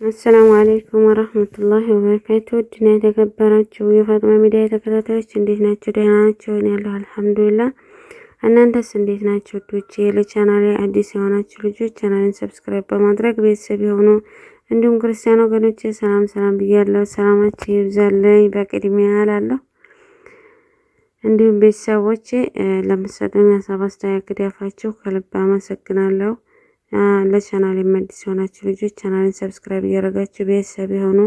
አሰላሙ አለይኩም ወራህመቱላሂ ወበረካቱ። ውድና የተከበራችሁ የፋጥማ ሚዲያ ተከታታዮች እንዴት ናችሁ? ደህና ናችሁ? እኔ ያለሁ አልሐምዱሊላህ። እናንተስ እንዴት ናችሁ? ውዶቼ ለቻናሌ አዲስ የሆናችሁ ልጆች ቻናሌን ሰብስክራይብ በማድረግ ቤተሰብ የሆኑ እንዲሁም ክርስቲያን ወገኖቼ ሰላም ብያለሁ። ሰላማችሁ ይብዛልኝ በቅድሚያ እላለሁ። እንዲሁም ቤተሰቦቼ ለምትሰጡኝ ሀሳብ አስተያየት ድጋፋችሁ ከልብ አመሰግናለሁ። ለቻናሌ አዲስ የሆናችሁ ልጆች ቻናሌን ሰብስክራይብ እያደረጋችሁ ቤተሰብ የሆኑ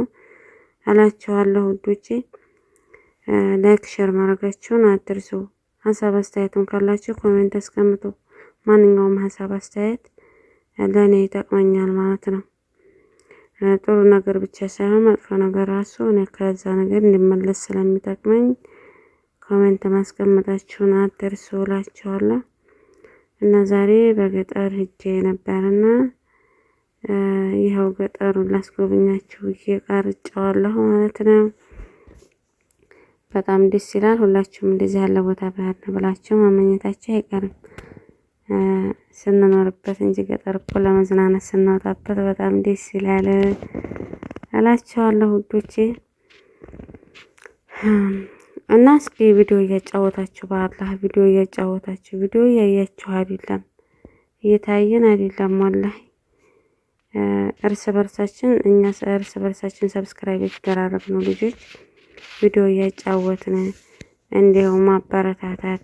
እላችኋለሁ። ውዶቼ ላይክ ሼር ማድረጋችሁን አትርሱ። ሀሳብ አስተያየትም ካላችሁ ኮሜንት አስቀምጡ። ማንኛውም ሀሳብ አስተያየት ለእኔ ይጠቅመኛል ማለት ነው። ጥሩ ነገር ብቻ ሳይሆን መጥፎ ነገር ራሱ እኔ ከዛ ነገር እንዲመለስ ስለሚጠቅመኝ ኮሜንት ማስቀመጣችሁን አትርሱ እላችኋለሁ። እና ዛሬ በገጠር ሄጄ ነበርና ይኸው ገጠሩን ላስጎብኛችሁ እየቀርጫዋለሁ ማለት ነው። በጣም ደስ ይላል። ሁላችሁም እንደዚህ ያለ ቦታ ባህርን ብላችሁ መመኘታችሁ አይቀርም። ስንኖርበት እንጂ ገጠር እኮ ለመዝናናት ስንወጣበት በጣም ደስ ይላል እላችኋለሁ ውዶቼ። እና እስኪ ቪዲዮ እያጫወታችሁ በአላህ ቪዲዮ እያጫወታችሁ ቪዲዮ እያያችሁ አይደለም እየታየን አይደለም። ወላሂ እርስ በርሳችን ሰብስክራይብ የተደራረግ ነው ልጆች ቪዲዮ እያጫወትን እንዲሁም ማበረታታት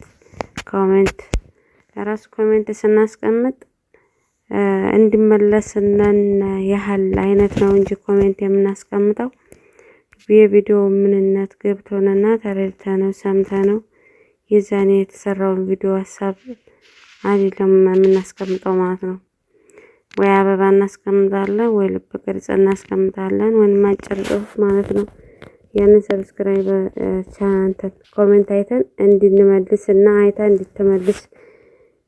ኮሜንት ለራሱ ኮሜንት ስናስቀምጥ እንዲመለስነን ያህል አይነት ነው እንጂ ኮሜንት የምናስቀምጠው የቪዲዮ ምንነት ገብቶንና ተረድተነው ሰምተነው የዛኔ የተሰራውን ቪዲዮ ሀሳብ አይደለም የምናስቀምጠው ማለት ነው። ወይ አበባ እናስቀምጣለን፣ ወይ ልብ ቅርጽ እናስቀምጣለን፣ ወይም አጭር ጽሑፍ ማለት ነው። ያንን ሰብስክራይብ ቻናል ኮሜንት አይተን እንድንመልስ እና አይታ እንድትመልስ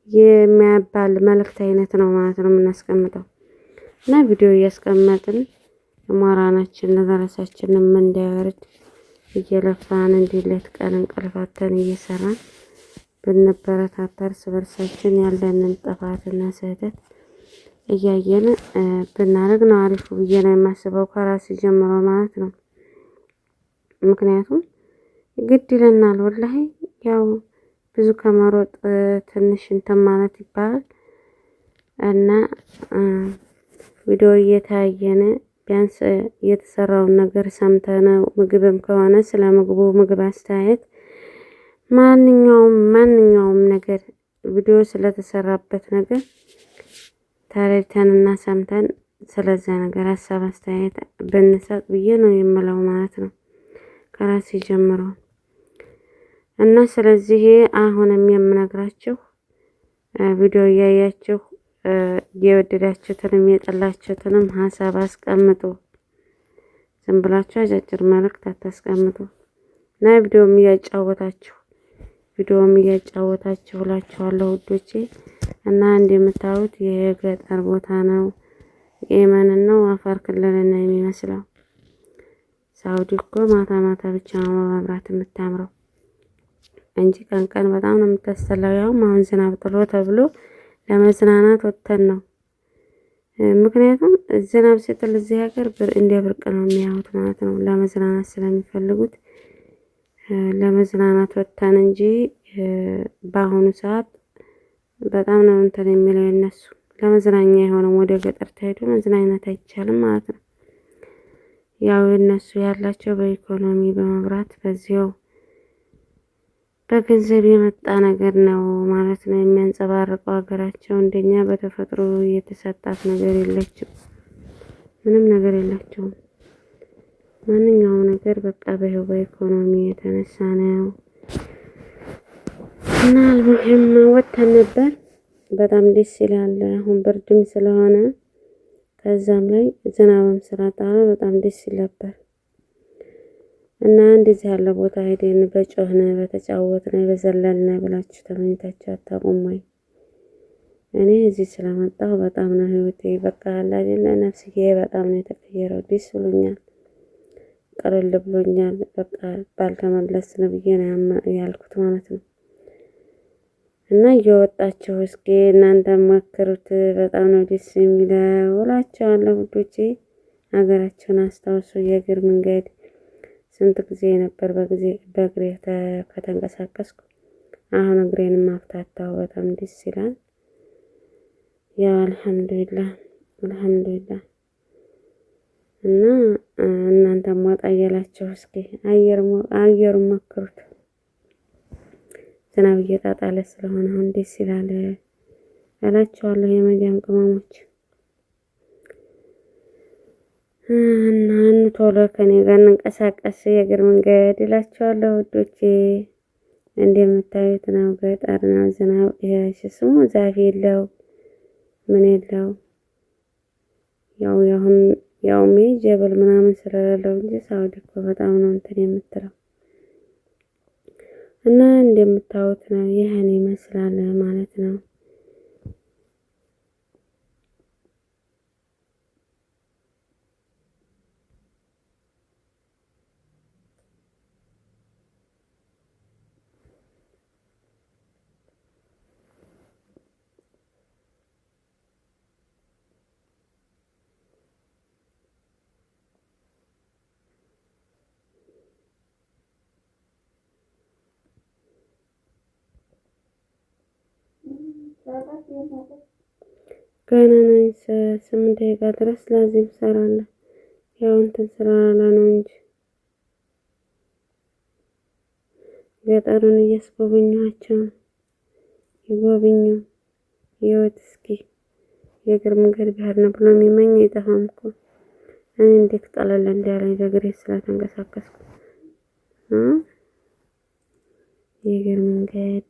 የሚያባል መልእክት አይነት ነው ማለት ነው የምናስቀምጠው። እና ቪዲዮ እያስቀመጥን ሞራናችን ለራሳችንም እንዳይወርድ እየለፋን እንዲለት ቀን እንቅልፋተን እየሰራን ብንበረታታ እርስ በርሳችን ያለንን ጥፋትና ስህተት እያየን ብናደርግ ነው አሪፉ ብዬ ነው የማስበው፣ ከራስ ጀምሮ ማለት ነው። ምክንያቱም ግድ ይለናል ወላሂ ያው ብዙ ከመሮጥ ትንሽ እንትን ማለት ይባላል እና ቪዲዮ እየታየን ቢያንስ የተሰራውን ነገር ሰምተነው ምግብም ከሆነ ስለ ምግብ አስተያየት ማንኛውም ነገር ቪዲዮ ስለተሰራበት ነገር ተረድተንና ሰምተን ስለዛ ነገር ሀሳብ አስተያየት ብንሰጥ ብዬ ነው የምለው ማለት ነው ከራሴ ጀምሮ። እና ስለዚህ አሁንም የምነግራችሁ ቪዲዮ እያያችሁ የወደዳችሁትንም የጠላችሁትንም ሀሳብ አስቀምጡ። ዝም ብላችሁ አጫጭር መልእክት አታስቀምጡ። እና ቪዲዮም እያጫወታችሁ እላችኋለሁ ውዶቼ። እና እንደምታዩት የገጠር ቦታ ነው። የመን ነው አፋር ክልልና የሚመስለው። ሳውዲ እኮ ማታ ማታ ብቻ ነው በመብራት የምታምረው እንጂ ቀን ቀን በጣም ነው የምታስተላው። ያውም አሁን ዝናብ ጥሎ ተብሎ ለመዝናናት ወጥተን ነው። ምክንያቱም ዝናብ ሲጥል እዚህ ሀገር እንደ ብርቅ ነው የሚያዩት ማለት ነው። ለመዝናናት ስለሚፈልጉት ለመዝናናት ወጥተን እንጂ በአሁኑ ሰዓት በጣም ነው እንትን የሚለው የነሱ ለመዝናኛ የሆነው። ወደ ገጠር ተሄዱ መዝናናት አይቻልም ማለት ነው። ያው እነሱ ያላቸው በኢኮኖሚ በመብራት በዚያው በገንዘብ የመጣ ነገር ነው ማለት ነው የሚያንጸባርቀው። ሀገራቸው እንደኛ በተፈጥሮ የተሰጣት ነገር የለችም፣ ምንም ነገር የላቸውም። ማንኛውም ነገር በቃ በኢኮኖሚ የተነሳ ነው። እና አልሙሂም ወጥተን ነበር። በጣም ደስ ይላል። አሁን ብርድም ስለሆነ ከዛም ላይ ዝናብም ስለጣለ በጣም ደስ ይል ነበር። እና እንደዚህ ያለ ቦታ ሄደን በጮህነ በተጫወትነ በዘለልነ ብላችሁ ተመኝታችሁ አታውቁም ወይ? እኔ እዚህ ስለመጣሁ በጣም ነው ህይወቴ በቃ አለ አይደለ ነፍስዬ በጣም ነው የተቀየረው። ደስ ብሎኛል፣ ቀለል ብሎኛል። በቃ ባልተመለስን ብዬ ነው ያልኩት ማለት ነው። እና እየወጣችሁ እስኪ እናንተ ሞክሩት፣ በጣም ነው ደስ የሚለው እላችኋለሁ ውዶቼ። ሀገራቸውን አስታውሱ። የእግር መንገድ ስንት ጊዜ ነበር በእግሬ ከተንቀሳቀስኩ። አሁን እግሬን ማፍታታው በጣም ደስ ይላል። ያው አልሐምዱሊላህ እና እናንተም ወጣ እያላችሁ እስኪ አየሩን ሞክሩት። ዝናብ እየጣጣለ ስለሆነ አሁን ደስ ይላል እላችኋለሁ የመዲያም ቅመሞች። እና ቶሎ ከኔ ጋር እንንቀሳቀስ የእግር መንገድ እላችኋለሁ ውዶቼ። እንደምታዩት ነው፣ ገጠር ነው። ዝናብ ስሙ ዛፍ የለው ምን የለው። ያው ጀበል ምናምን ስለሌለው እንጂ ሳውዲ እኮ በጣም ነው እንትን የምትለው። እና እንደምታዩት ነው፣ ይህን ይመስላል ማለት ነው። ገና ነኝ 8 ደቂቃ ድረስ ላዚም እሰራለሁ። ያው እንትን ስላለ ነው እንጂ ገጠሩን እያስጎበኘኋቸው ነው። ይጎብኙ ህይወት እስኪ የእግር መንገድ ቢሄድ ነው ብሎ የሚመኝ አይጠፋም እኮ። እኔ እንዴት ቀለል እንዳለኝ በእግሬ ስለተንቀሳቀስኩ የእግር መንገድ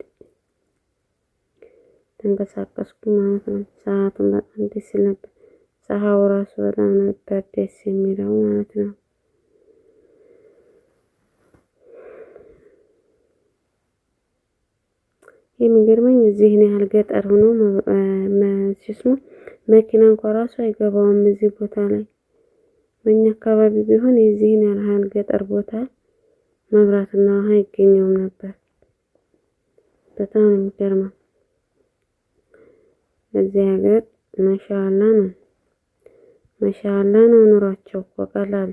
ተንቀሳቀስኩ ማለት ነው። ሰዓቱን በጣም ደስ ይል ነበር። ፀሐዩ ራሱ በጣም ነበር ደስ የሚለው ማለት ነው። የሚገርመኝ እዚህ ነው ያህል ገጠር ሆኖ መኪና እንኳን ራሱ አይገባውም እዚህ ቦታ ላይ። በእኛ አካባቢ ቢሆን የዚህን ያህል ገጠር ቦታ መብራትና ውሃ አይገኘውም ነበር። በጣም ነው የሚገርመው። እዚህ ሀገር ማሻአላ ነው ኑሯቸው እኮ ቀላል።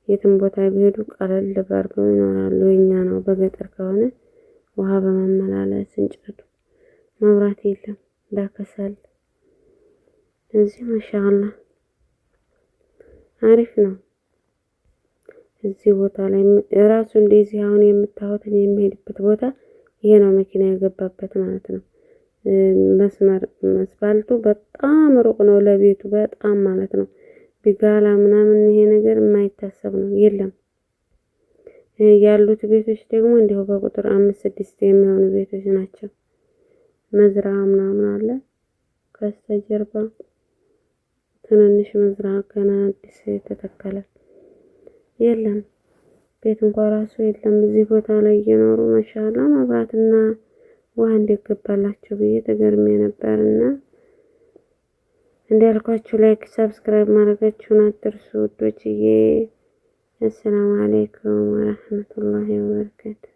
የትም ቦታ ቢሄዱ ቀለል ባርገው ይኖራሉ። የኛ ነው በገጠር ከሆነ ውሃ በማመላለስ እንጨቱ መብራት የለም በከሰል። እዚህ ማሻአላ አሪፍ ነው። እዚህ ቦታ ላይ ራሱ እንደዚህ አሁን የምታዩት የሚሄድበት ቦታ ይሄ ነው መኪና የገባበት ማለት ነው። መስመር አስፋልቱ በጣም ሩቅ ነው ለቤቱ በጣም ማለት ነው። ቢጋላ ምናምን ይሄ ነገር የማይታሰብ ነው የለም። ያሉት ቤቶች ደግሞ እንዲሁ በቁጥር 5-6 የሚሆኑ ቤቶች ናቸው። መዝራ ምናምን አለ ከስተጀርባ ትንንሽ መዝራ ገና አዲስ የተተከለ የለም። ቤት እንኳን ራሱ የለም። እዚህ ቦታ ላይ እየኖሩ ማሻአላ መብራትና ውሃ እንዲገባላቸው ብዬ ተገርሜ ነበርና እንዳልኳችሁ ላይክ ሰብስክራይብ ማድረጋችሁን አትርሱ ውዶችዬ። አሰላሙ አለይኩም ወራህመቱላሂ ወበረካቱ።